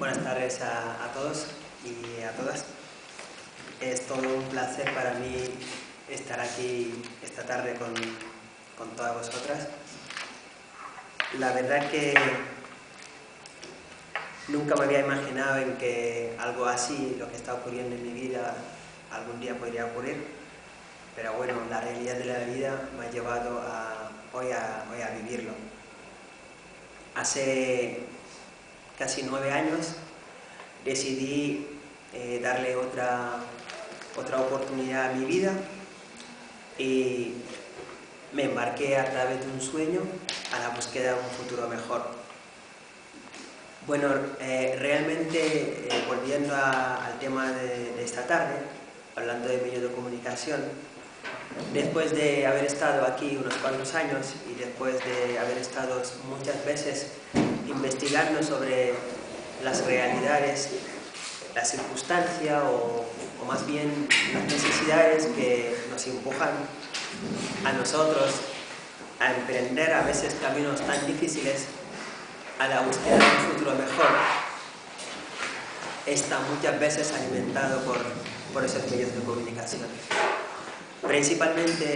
Buenas tardes a todos y a todas. Es todo un placer para mí estar aquí esta tarde con todas vosotras. La verdad que nunca me había imaginado en que algo así, lo que está ocurriendo en mi vida, algún día podría ocurrir. Pero bueno, la realidad de la vida me ha llevado hoy a vivirlo. Hace casi 9 años decidí darle otra oportunidad a mi vida y me embarqué a través de un sueño a la búsqueda de un futuro mejor. Bueno, realmente volviendo al tema de esta tarde, hablando de medios de comunicación, después de haber estado aquí unos cuantos años y después de haber estado muchas veces investigando sobre las realidades, la circunstancia o más bien las necesidades que nos empujan a nosotros a emprender a veces caminos tan difíciles a la búsqueda de un futuro mejor, está muchas veces alimentado por esos medios de comunicación. Principalmente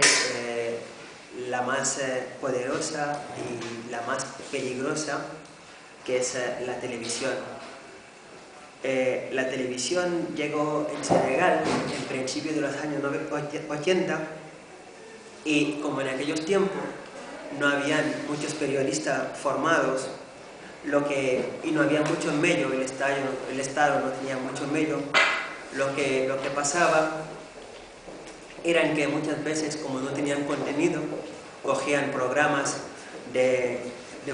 la más poderosa y la más peligrosa, que es la televisión. La televisión llegó en Senegal en principio de los años 80 y como en aquellos tiempos no habían muchos periodistas formados y no había muchos medios, el Estado no tenía muchos medios, lo que pasaba eran que muchas veces, como no tenían contenido, cogían programas de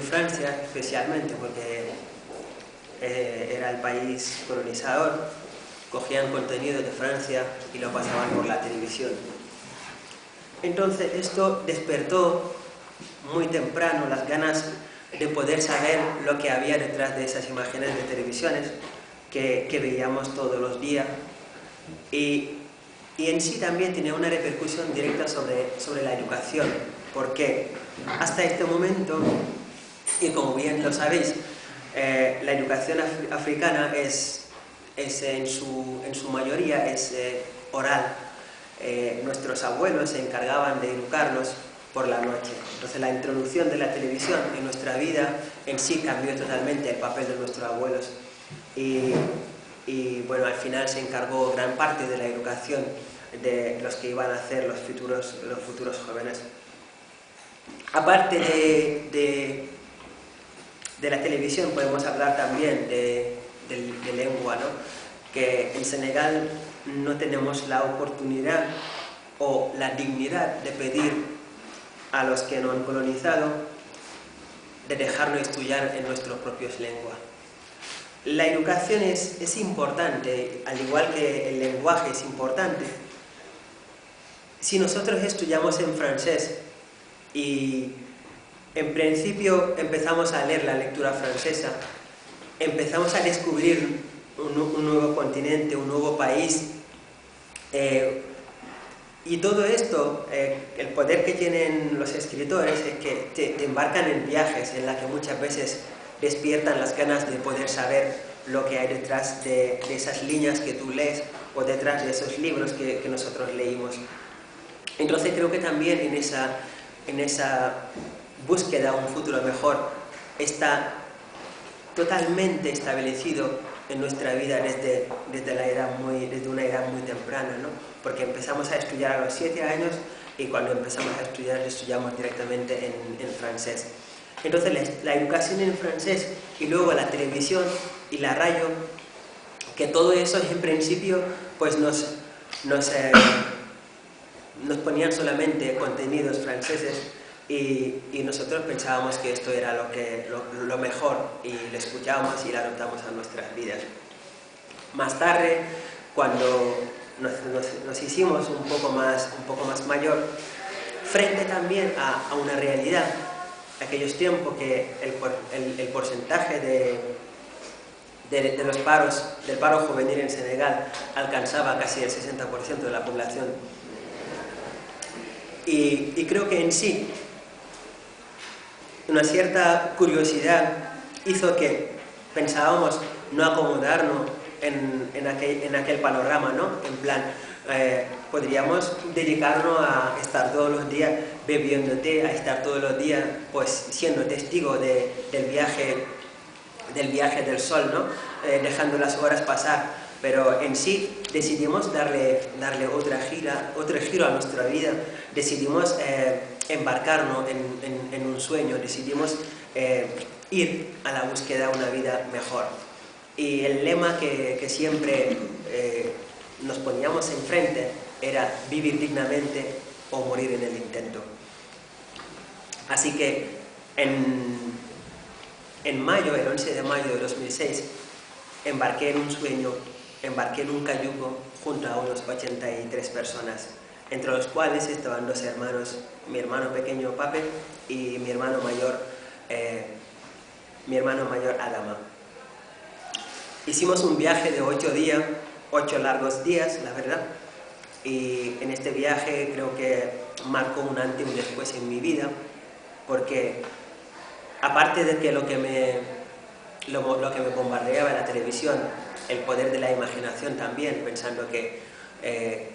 Francia, especialmente porque era el país colonizador, cogían contenido de Francia y lo pasaban por la televisión. Entonces esto despertó muy temprano las ganas de poder saber lo que había detrás de esas imágenes de televisiones que veíamos todos los días y en sí también tenía una repercusión directa sobre la educación, porque hasta este momento, y como bien lo sabéis, la educación africana es en su mayoría es oral. Nuestros abuelos se encargaban de educarnos por la noche. Entonces la introducción de la televisión en nuestra vida en sí cambió totalmente el papel de nuestros abuelos. Y bueno, al final se encargó gran parte de la educación de los que iban a ser los futuros jóvenes. Aparte de la televisión podemos hablar también de lengua, ¿no? Que en Senegal no tenemos la oportunidad o la dignidad de pedir a los que nos han colonizado de dejarnos estudiar en nuestras propias lenguas. La educación es importante, al igual que el lenguaje es importante. Si nosotros estudiamos en francés y en principio empezamos a leer la lectura francesa, empezamos a descubrir un nuevo continente, un nuevo país, y todo esto, el poder que tienen los escritores es que te embarcan en viajes en los que muchas veces despiertan las ganas de poder saber lo que hay detrás de esas líneas que tú lees o detrás de esos libros que nosotros leímos. Entonces creo que también en esa búsqueda de un futuro mejor está totalmente establecido en nuestra vida desde una edad muy temprana, ¿no? Porque empezamos a estudiar a los 7 años y cuando empezamos a estudiar estudiamos directamente en francés. Entonces la educación en francés y luego la televisión y la radio, que todo eso en principio pues nos ponían solamente contenidos franceses y nosotros pensábamos que esto era lo mejor y lo escuchábamos y lo adoptamos a nuestras vidas. Más tarde, cuando nos hicimos un poco más mayor, frente también a una realidad, aquellos tiempos que el porcentaje del paro juvenil en Senegal alcanzaba casi el 60% de la población. Y creo que en sí una cierta curiosidad hizo que pensábamos no acomodarnos en aquel panorama, ¿no? En plan, podríamos dedicarnos a estar todos los días bebiendo té, a estar todos los días pues siendo testigo del viaje del sol, ¿no? Dejando las horas pasar, pero en sí decidimos darle otro giro a nuestra vida, decidimos embarcarnos en un sueño, decidimos ir a la búsqueda de una vida mejor. Y el lema que siempre nos poníamos enfrente era vivir dignamente o morir en el intento. Así que en mayo, el 11 de mayo de 2006, embarqué en un sueño, embarqué en un cayuco junto a unos 83 personas, entre los cuales estaban 2 hermanos, mi hermano pequeño Pape y mi hermano mayor Adama. Hicimos un viaje de 8 días, 8 largos días, la verdad, y en este viaje creo que marcó un antes y un después en mi vida, porque aparte de que lo que me bombardeaba en la televisión, el poder de la imaginación también, pensando que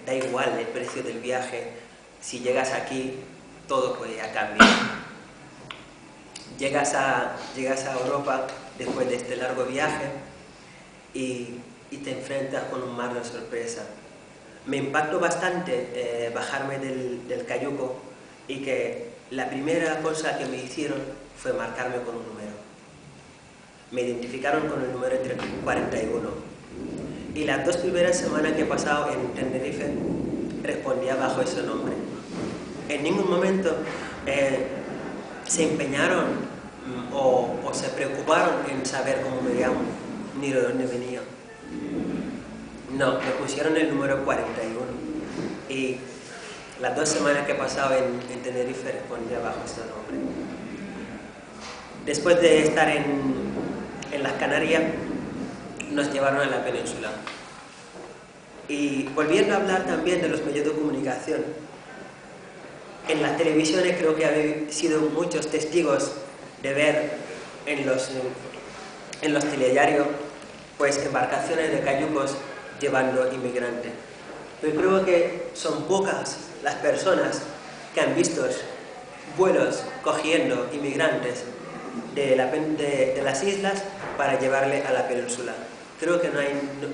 da igual el precio del viaje, si llegas aquí todo puede cambiar. Llegas a Europa después de este largo viaje y te enfrentas con un mar de sorpresa. Me impactó bastante bajarme del cayuco y que la primera cosa que me hicieron fue marcarme con un número. Me identificaron con el número 41. Y las 2 primeras semanas que he pasado en Tenerife respondía bajo ese nombre. En ningún momento se empeñaron o se preocuparon en saber cómo me llamo, ni de dónde venía. No, me pusieron el número 41. Y las 2 semanas que he pasado en Tenerife respondía bajo ese nombre. Después de estar en las Canarias, nos llevaron a la península. Y volviendo a hablar también de los medios de comunicación, en las televisiones creo que habéis sido muchos testigos de ver en los telediarios pues embarcaciones de cayucos llevando inmigrantes. Yo creo que son pocas las personas que han visto vuelos cogiendo inmigrantes de las islas para llevarle a la península. Creo que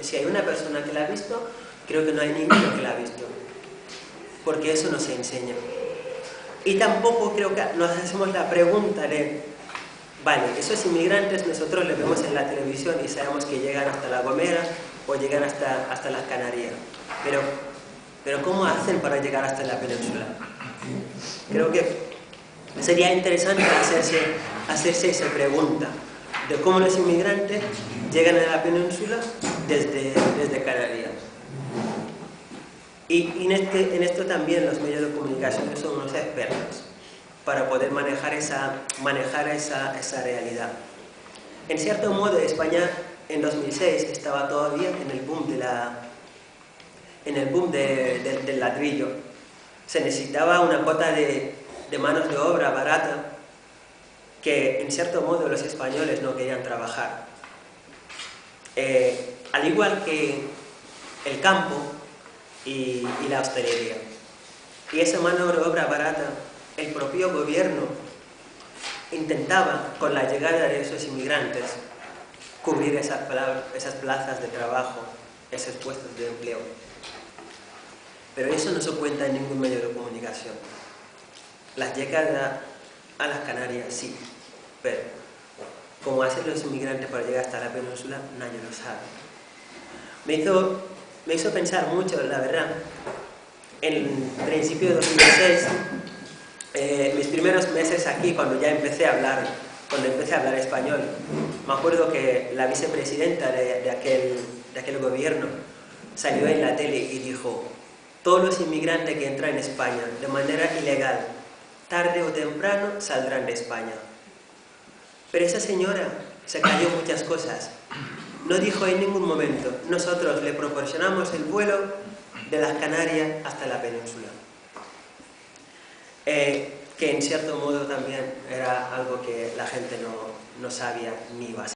si hay una persona que la ha visto, creo que no hay ninguno que la ha visto, porque eso no se enseña. Y tampoco creo que nos hacemos la pregunta de, vale, esos inmigrantes nosotros los vemos en la televisión y sabemos que llegan hasta La Gomera o llegan hasta las Canarias, pero ¿cómo hacen para llegar hasta la península? Creo que sería interesante hacerse esa pregunta de cómo los inmigrantes llegan a la península desde Canarias. Y en esto también los medios de comunicación son unos expertos para poder manejar esa realidad. En cierto modo, España en 2006 estaba todavía en el boom del ladrillo. Se necesitaba una cuota de manos de obra barata que en cierto modo los españoles no querían trabajar. Al igual que el campo y la hostelería. Y esa mano de obra barata, el propio gobierno intentaba, con la llegada de esos inmigrantes, cubrir esas plazas de trabajo, esos puestos de empleo. Pero eso no se cuenta en ningún medio de comunicación. Las llegadas a las Canarias, sí, pero cómo hacen los inmigrantes para llegar hasta la península, nadie lo sabe. Me hizo pensar mucho, la verdad. En principio de 2006, mis primeros meses aquí, cuando empecé a hablar español, me acuerdo que la vicepresidenta de aquel gobierno salió en la tele y dijo: todos los inmigrantes que entran en España de manera ilegal, tarde o temprano saldrán de España. Pero esa señora se calló muchas cosas. No dijo en ningún momento: nosotros le proporcionamos el vuelo de las Canarias hasta la península. Que en cierto modo también era algo que la gente no sabía ni iba a saber.